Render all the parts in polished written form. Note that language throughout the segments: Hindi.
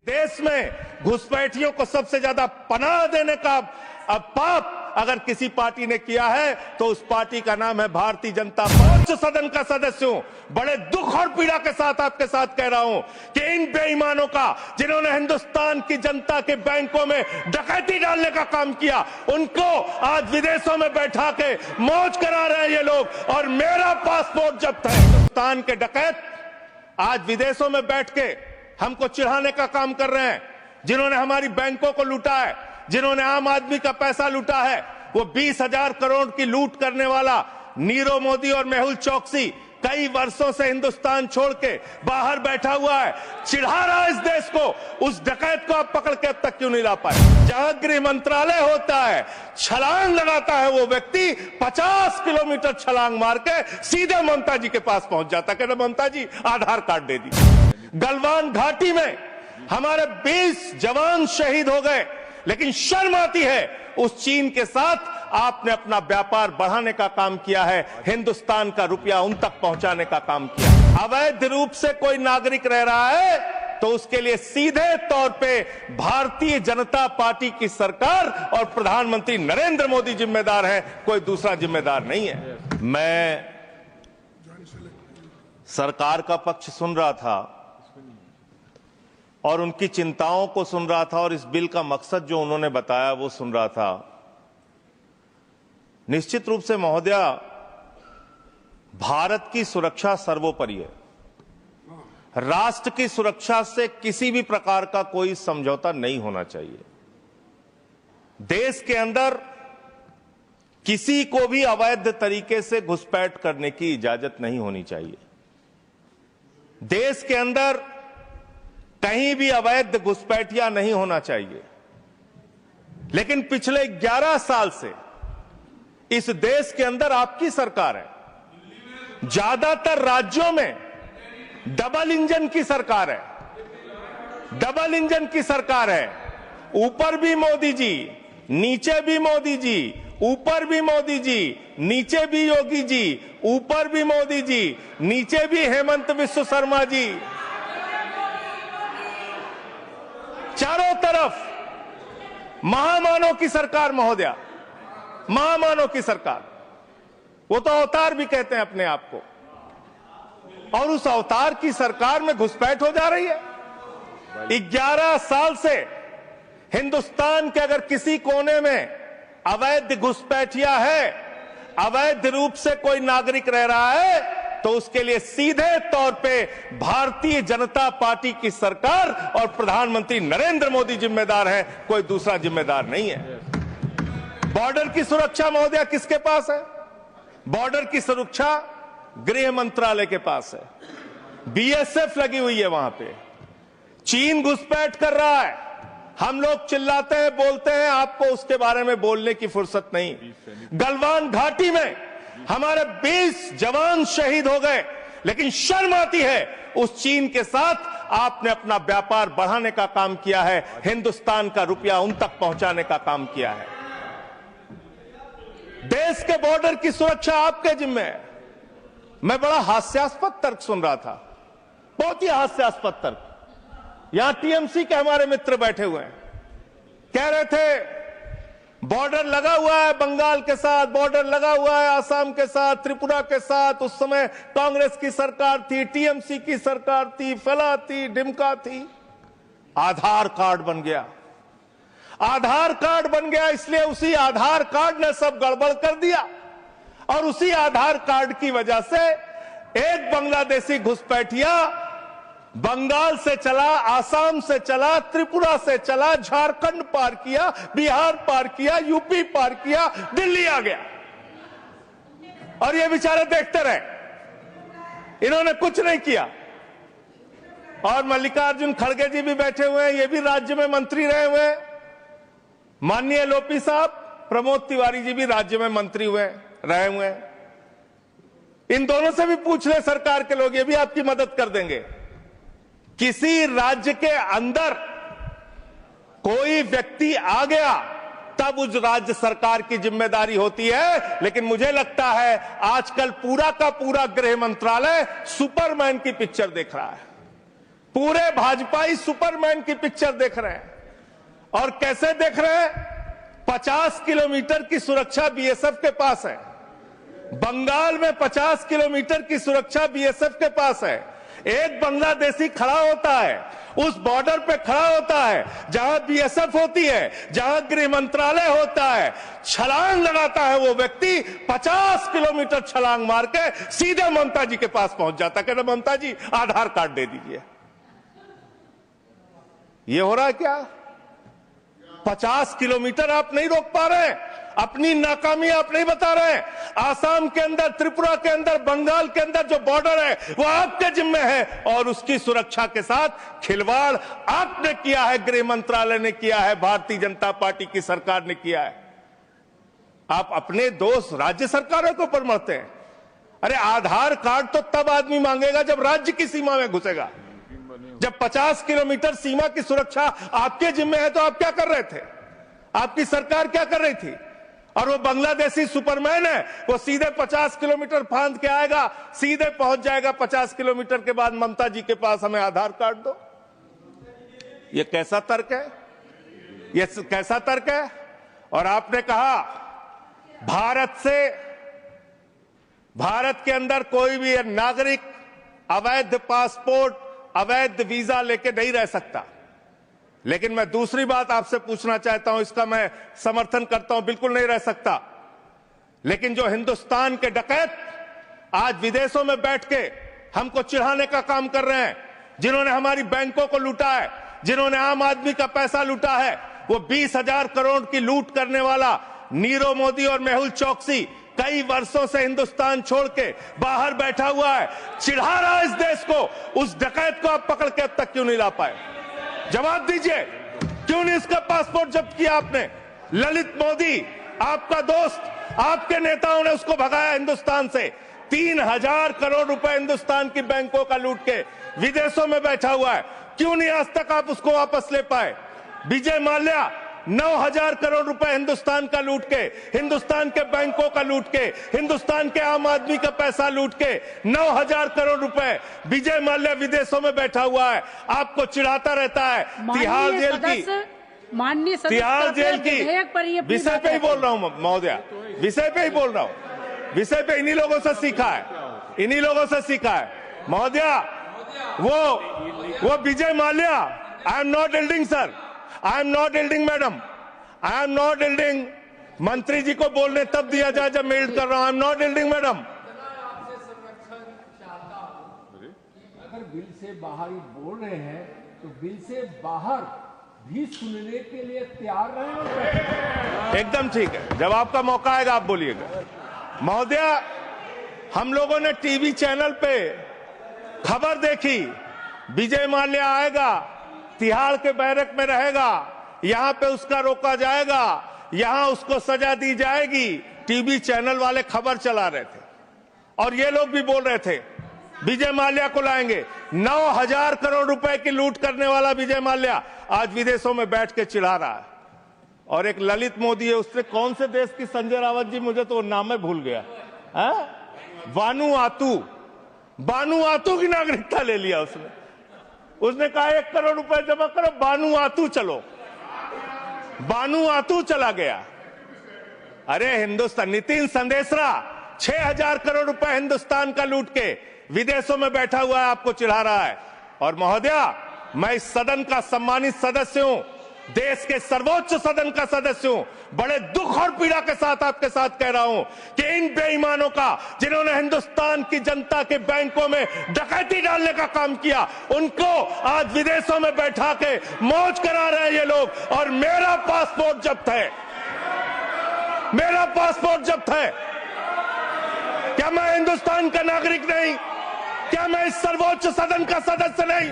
देश में घुसपैठियों को सबसे ज्यादा पनाह देने का पाप अगर किसी पार्टी ने किया है तो उस पार्टी का नाम है भारतीय जनता पार्टी। सदन का सदस्य हूं, बड़े दुख और पीड़ा के साथ आपके साथ कह रहा हूं कि इन बेईमानों का, जिन्होंने हिंदुस्तान की जनता के बैंकों में डकैती डालने का काम किया, उनको आज विदेशों में बैठा के मौज करा रहे हैं ये लोग। और मेरा पासपोर्ट जब्त है। हिंदुस्तान के डकैत आज विदेशों में बैठ के हमको चिढ़ाने का काम कर रहे हैं। जिन्होंने हमारी बैंकों को लूटा है, जिन्होंने आम आदमी का पैसा लूटा है, वो 20,000 करोड़ की लूट करने वाला नीरव मोदी और मेहुल चौकसी कई वर्षों से हिंदुस्तान छोड़ के बाहर बैठा हुआ है, चिढ़ा रहा है इस देश को। उस डकैत को आप पकड़ के अब तक क्यों नहीं ला पाए? जहां गृह मंत्रालय होता है, छलांग लगाता है वो व्यक्ति, 50 किलोमीटर छलांग मार के सीधे ममता जी के पास पहुंच जाता है। कहते ममता जी आधार कार्ड दे दी। गलवान घाटी में हमारे 20 जवान शहीद हो गए, लेकिन शर्म आती है उस चीन के साथ आपने अपना व्यापार बढ़ाने का काम किया है, हिंदुस्तान का रुपया उन तक पहुंचाने का काम किया। अवैध रूप से कोई नागरिक रह रहा है तो उसके लिए सीधे तौर पे भारतीय जनता पार्टी की सरकार और प्रधानमंत्री नरेंद्र मोदी जिम्मेदार है, कोई दूसरा जिम्मेदार नहीं है। मैं सरकार का पक्ष सुन रहा था और उनकी चिंताओं को सुन रहा था और इस बिल का मकसद जो उन्होंने बताया वो सुन रहा था। निश्चित रूप से महोदया, भारत की सुरक्षा सर्वोपरि है। राष्ट्र की सुरक्षा से किसी भी प्रकार का कोई समझौता नहीं होना चाहिए। देश के अंदर किसी को भी अवैध तरीके से घुसपैठ करने की इजाजत नहीं होनी चाहिए। देश के अंदर कहीं भी अवैध घुसपैठिया नहीं होना चाहिए। लेकिन पिछले 11 साल से इस देश के अंदर आपकी सरकार है। ज्यादातर राज्यों में डबल इंजन की सरकार है, डबल इंजन की सरकार है। ऊपर भी मोदी जी, नीचे भी मोदी जी, ऊपर भी मोदी जी, नीचे भी योगी जी, ऊपर भी मोदी जी, नीचे भी हेमंत बिस्वा शर्मा जी। चारों तरफ महामानव की सरकार महोदया, महामानव की सरकार। वो तो अवतार भी कहते हैं अपने आप को, और उस अवतार की सरकार में घुसपैठ हो जा रही है। 11 साल से हिंदुस्तान के अगर किसी कोने में अवैध घुसपैठिया है, अवैध रूप से कोई नागरिक रह रहा है, तो उसके लिए सीधे तौर पे भारतीय जनता पार्टी की सरकार और प्रधानमंत्री नरेंद्र मोदी जिम्मेदार है, कोई दूसरा जिम्मेदार नहीं है। बॉर्डर की सुरक्षा महोदया किसके पास है? बॉर्डर की सुरक्षा गृह मंत्रालय के पास है। बीएसएफ लगी हुई है वहां पे। चीन घुसपैठ कर रहा है, हम लोग चिल्लाते हैं, बोलते हैं, आपको उसके बारे में बोलने की फुर्सत नहीं। गलवान घाटी में हमारे 20 जवान शहीद हो गए, लेकिन शर्म आती है उस चीन के साथ आपने अपना व्यापार बढ़ाने का काम किया है, हिंदुस्तान का रुपया उन तक पहुंचाने का काम किया है। देश के बॉर्डर की सुरक्षा आपके जिम्मे है। मैं बड़ा हास्यास्पद तर्क सुन रहा था, बहुत ही हास्यास्पद तर्क। यहां टीएमसी के हमारे मित्र बैठे हुए हैं, कह रहे थे बॉर्डर लगा हुआ है बंगाल के साथ, बॉर्डर लगा हुआ है आसाम के साथ, त्रिपुरा के साथ। उस समय कांग्रेस की सरकार थी, टीएमसी की सरकार थी, फला थी, डिमका थी। आधार कार्ड बन गया, आधार कार्ड बन गया, इसलिए उसी आधार कार्ड ने सब गड़बड़ कर दिया। और उसी आधार कार्ड की वजह से एक बांग्लादेशी घुसपैठिया बंगाल से चला, आसाम से चला, त्रिपुरा से चला, झारखंड पार किया, बिहार पार किया, यूपी पार किया, दिल्ली आ गया। और ये बेचारे देखते रहे, इन्होंने कुछ नहीं किया। और मल्लिकार्जुन खड़गे जी भी बैठे हुए हैं, ये भी राज्य में मंत्री रहे हुए हैं। माननीय लोपी साहब, प्रमोद तिवारी जी भी राज्य में मंत्री रहे हुए हैं। इन दोनों से भी पूछ ले सरकार के लोग, ये भी आपकी मदद कर देंगे। किसी राज्य के अंदर कोई व्यक्ति आ गया तब उस राज्य सरकार की जिम्मेदारी होती है। लेकिन मुझे लगता है आजकल पूरा का पूरा गृह मंत्रालय सुपरमैन की पिक्चर देख रहा है। पूरे भाजपाई सुपरमैन की पिक्चर देख रहे हैं। और कैसे देख रहे हैं? 50 किलोमीटर की सुरक्षा बीएसएफ के पास है। बंगाल में 50 किलोमीटर की सुरक्षा बीएसएफ के पास है। एक बांग्लादेशी खड़ा होता है, उस बॉर्डर पे खड़ा होता है जहां बीएसएफ होती है, जहां गृह मंत्रालय होता है, छलांग लगाता है वो व्यक्ति, 50 किलोमीटर छलांग मार के सीधे ममता जी के पास पहुंच जाता है। कहते ममता जी आधार कार्ड दे दीजिए। ये हो रहा है क्या? 50 किलोमीटर आप नहीं रोक पा रहे हैं। अपनी नाकामी आप नहीं बता रहे हैं। आसाम के अंदर, त्रिपुरा के अंदर, बंगाल के अंदर जो बॉर्डर है वो आपके जिम्मे है और उसकी सुरक्षा के साथ खिलवाड़ आपने किया है, गृह मंत्रालय ने किया है, भारतीय जनता पार्टी की सरकार ने किया है। आप अपने दोस्त राज्य सरकारों के ऊपर मरते हैं। अरे आधार कार्ड तो तब आदमी मांगेगा जब राज्य की सीमा में घुसेगा। जब 50 किलोमीटर सीमा की सुरक्षा आपके जिम्मे है तो आप क्या कर रहे थे? आपकी सरकार क्या कर रही थी? और वो बांग्लादेशी सुपरमैन है, वो सीधे 50 किलोमीटर फांद के आएगा, सीधे पहुंच जाएगा 50 किलोमीटर के बाद ममता जी के पास, हमें आधार कार्ड दो। ये कैसा तर्क है? ये कैसा तर्क है? और आपने कहा भारत के अंदर कोई भी नागरिक अवैध पासपोर्ट, अवैध वीजा लेके नहीं रह सकता। लेकिन मैं दूसरी बात आपसे पूछना चाहता हूं, इसका मैं समर्थन करता हूं, बिल्कुल नहीं रह सकता। लेकिन जो हिंदुस्तान के डकैत आज विदेशों में बैठ के हमको चिढ़ाने का काम कर रहे हैं, जिन्होंने हमारी बैंकों को लूटा है, जिन्होंने आम आदमी का पैसा लूटा है, वो 20,000 करोड़ की लूट करने वाला नीरव मोदी और मेहुल चौकसी कई वर्षों से हिंदुस्तान छोड़ के बाहर बैठा हुआ है, चिढ़ा रहा है इस देश को। उस डकैत को आप पकड़ के अब तक क्यों नहीं ला पाए? जवाब दीजिए, क्यों नहीं इसका पासपोर्ट जब्त किया आपने? ललित मोदी आपका दोस्त, आपके नेताओं ने उसको भगाया हिंदुस्तान से। 3,000 करोड़ रुपए हिंदुस्तान की बैंकों का लूट के विदेशों में बैठा हुआ है, क्यों नहीं आज तक आप उसको वापस ले पाए? विजय माल्या 9,000 करोड़ रुपए हिंदुस्तान का लूट के, हिंदुस्तान के बैंकों का लूट के, हिंदुस्तान के आम आदमी का पैसा लूट के 9,000 करोड़ रुपए विजय माल्या विदेशों में बैठा हुआ है, आपको चिढ़ाता रहता है। तिहाड़ जेल की, माननीय तिहाड़ जेल की विषय पे ही बोल रहा हूं महोदया, विषय पे ही बोल रहा हूं, विषय पे इन्हीं लोगों से सीखा है, इन्हीं लोगों से सीखा है महोदया। वो Vijay Mallya, I am not yielding sir, I am not yielding madam, I am not yielding. मंत्री जी को बोलने तब दिया जाए जब मैं यील्ड कर रहा हूं। आई एम नॉट यील्डिंग मैडम। अगर बिल से बाहर ही बोल रहे हैं तो बिल से बाहर भी सुनने के लिए तैयार रहे। एकदम ठीक है, जब आपका मौका आएगा आप बोलिएगा। महोदया, हम लोगों ने टीवी चैनल पे खबर देखी, विजय माल्या आएगा, तिहाड़ के बैरक में रहेगा, यहां पे उसका रोका जाएगा, यहां उसको सजा दी जाएगी। टीवी चैनल वाले खबर चला रहे थे और ये लोग भी बोल रहे थे विजय माल्या को लाएंगे। 9,000 करोड़ रुपए की लूट करने वाला विजय माल्या आज विदेशों में बैठ के चिढ़ा रहा है। और एक ललित मोदी है, उसने कौन से देश की, संजय रावत जी, मुझे तो नाम में भूल गया, बानुआतू की नागरिकता ले लिया उसने कहा 1 करोड़ रुपए जमा करो, बानुआतू चलो, बानुआतू चला गया। अरे हिंदुस्तान, नितिन संदेशरा 6,000 करोड़ रुपए हिंदुस्तान का लूट के विदेशों में बैठा हुआ है, आपको चिढ़ा रहा है। और महोदया, मैं इस सदन का सम्मानित सदस्य हूं, देश के सर्वोच्च सदन का सदस्य हूं, बड़े दुख और पीड़ा के साथ आपके साथ कह रहा हूं कि इन बेईमानों का, जिन्होंने हिंदुस्तान की जनता के बैंकों में डकैती डालने का काम किया, उनको आज विदेशों में बैठा के मौज करा रहे हैं ये लोग। और मेरा पासपोर्ट जब्त है, मेरा पासपोर्ट जब्त है। क्या मैं हिंदुस्तान का नागरिक नहीं? क्या मैं इस सर्वोच्च सदन का सदस्य नहीं?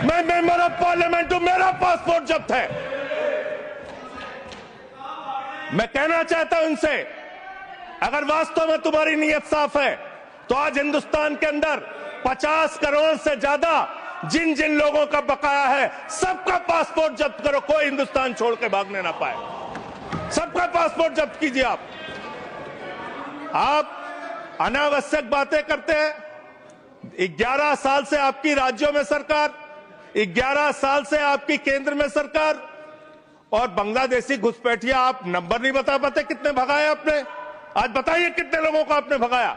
मैं मेंबर ऑफ पार्लियामेंट हूं, मेरा पासपोर्ट जब्त है। मैं कहना चाहता हूं इनसे, अगर वास्तव में तुम्हारी नीयत साफ है तो आज हिंदुस्तान के अंदर 50 करोड़ से ज्यादा जिन जिन लोगों का बकाया है, सबका पासपोर्ट जब्त करो, कोई हिंदुस्तान छोड़ के भागने ना पाए। सबका पासपोर्ट जब्त कीजिए। आप अनावश्यक बातें करते हैं। 11 साल से आपकी राज्यों में सरकार, 11 साल से आपकी केंद्र में सरकार, और बांग्लादेशी घुसपैठिया आप नंबर नहीं बता पाते कितने भगाए आपने। आज बताइए कितने लोगों को आपने भगाया,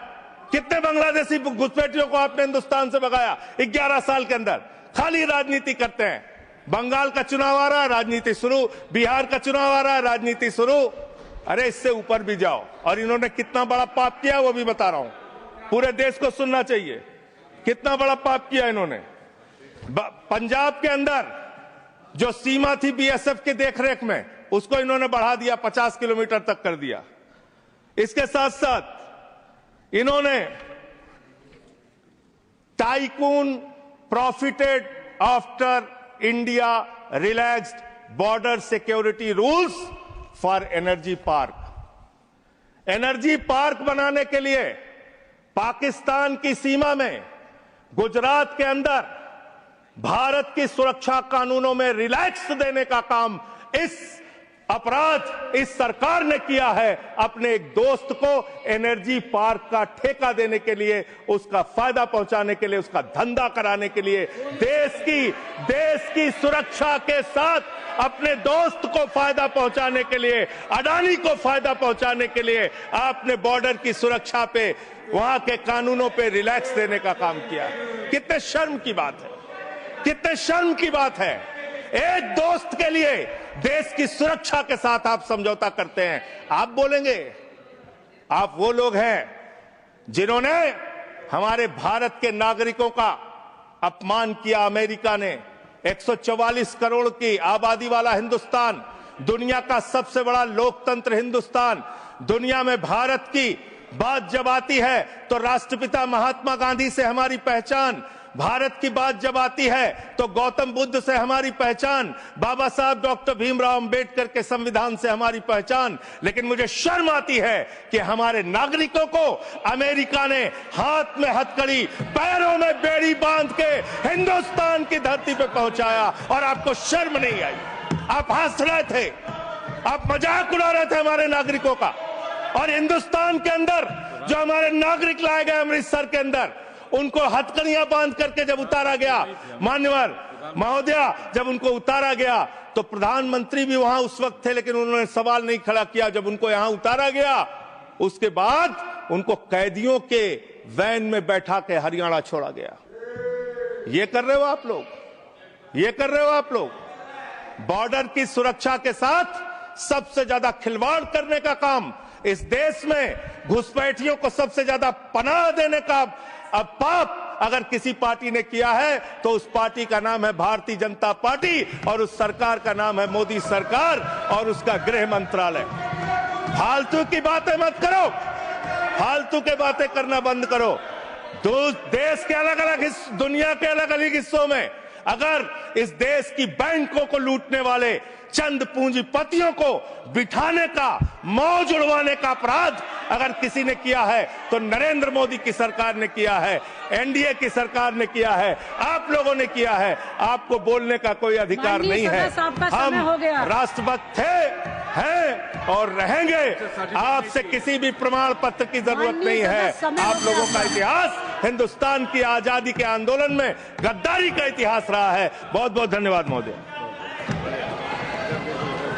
कितने बांग्लादेशी घुसपैठियों को आपने हिंदुस्तान से भगाया 11 साल के अंदर। खाली राजनीति करते हैं। बंगाल का चुनाव आ रहा है, राजनीति शुरू, बिहार का चुनाव आ रहा है, राजनीति शुरू। अरे इससे ऊपर भी जाओ। और इन्होंने कितना बड़ा पाप किया वो भी बता रहा हूं, पूरे देश को सुनना चाहिए कितना बड़ा पाप किया इन्होंने। पंजाब के अंदर जो सीमा थी बीएसएफ की देखरेख में, उसको इन्होंने बढ़ा दिया, 50 किलोमीटर तक कर दिया। इसके साथ साथ इन्होंने tycoon profited after India relaxed border security rules for energy park. Energy park बनाने के लिए पाकिस्तान की सीमा में, गुजरात के अंदर भारत की सुरक्षा कानूनों में रिलैक्स देने का काम इस सरकार ने किया है। अपने एक दोस्त को एनर्जी पार्क का ठेका देने के लिए, उसका फायदा पहुंचाने के लिए, उसका धंधा कराने के लिए, देश की सुरक्षा के साथ अपने दोस्त को फायदा पहुंचाने के लिए, अडानी को फायदा पहुंचाने के लिए आपने बॉर्डर की सुरक्षा पे, वहां के कानूनों पे रिलैक्स देने का काम किया। कितने शर्म की बात है, कितने शर्म की बात है। एक दोस्त के लिए देश की सुरक्षा के साथ आप समझौता करते हैं। आप बोलेंगे आप वो लोग हैं जिन्होंने हमारे भारत के नागरिकों का अपमान किया। अमेरिका ने 144 करोड़ की आबादी वाला हिंदुस्तान, दुनिया का सबसे बड़ा लोकतंत्र हिंदुस्तान, दुनिया में भारत की बात जब आती है तो राष्ट्रपिता महात्मा गांधी से हमारी पहचान, भारत की बात जब आती है तो गौतम बुद्ध से हमारी पहचान, बाबा साहब डॉक्टर भीमराव अंबेडकर के संविधान से हमारी पहचान। लेकिन मुझे शर्म आती है कि हमारे नागरिकों को अमेरिका ने हाथ में हथकड़ी, पैरों में बेड़ी बांध के हिंदुस्तान की धरती पे पहुंचाया और आपको शर्म नहीं आई। आप हंस रहे थे, आप मजाक उड़ा रहे थे हमारे नागरिकों का। और हिंदुस्तान के अंदर जो हमारे नागरिक लाए गए अमृतसर के अंदर, उनको हथकड़ियां बांध करके जब उतारा गया, मान्यवर महोदया, जब उनको उतारा गया तो प्रधानमंत्री भी वहां उस वक्त थे, लेकिन उन्होंने सवाल नहीं खड़ा किया। जब उनको यहां उतारा गया उसके बाद उनको कैदियों के वैन में बैठा के हरियाणा छोड़ा गया। ये कर रहे हो आप लोग, ये कर रहे हो आप लोग। बॉर्डर की सुरक्षा के साथ सबसे ज्यादा खिलवाड़ करने का काम इस देश में, घुसपैठियों को सबसे ज्यादा पनाह देने का अब पाप अगर किसी पार्टी ने किया है तो उस पार्टी का नाम है भारतीय जनता पार्टी, और उस सरकार का नाम है मोदी सरकार और उसका गृह मंत्रालय। फालतू की बातें मत करो, फालतू के बातें करना बंद करो। देश के अलग अलग दुनिया के अलग अलग हिस्सों में अगर इस देश की बैंकों को लूटने वाले चंद पूंजीपतियों को बिठाने का, मौज उड़वाने का अपराध अगर किसी ने किया है तो नरेंद्र मोदी की सरकार ने किया है, एनडीए की सरकार ने किया है, आप लोगों ने किया है। आपको बोलने का कोई अधिकार नहीं है। हम राष्ट्रभक्त थे, हैं और रहेंगे। आपसे किसी भी प्रमाण पत्र की जरूरत नहीं है। आप लोगों का इतिहास हिंदुस्तान की आजादी के आंदोलन में गद्दारी का इतिहास रहा है। बहुत बहुत धन्यवाद महोदय।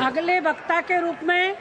अगले वक्ता के रूप में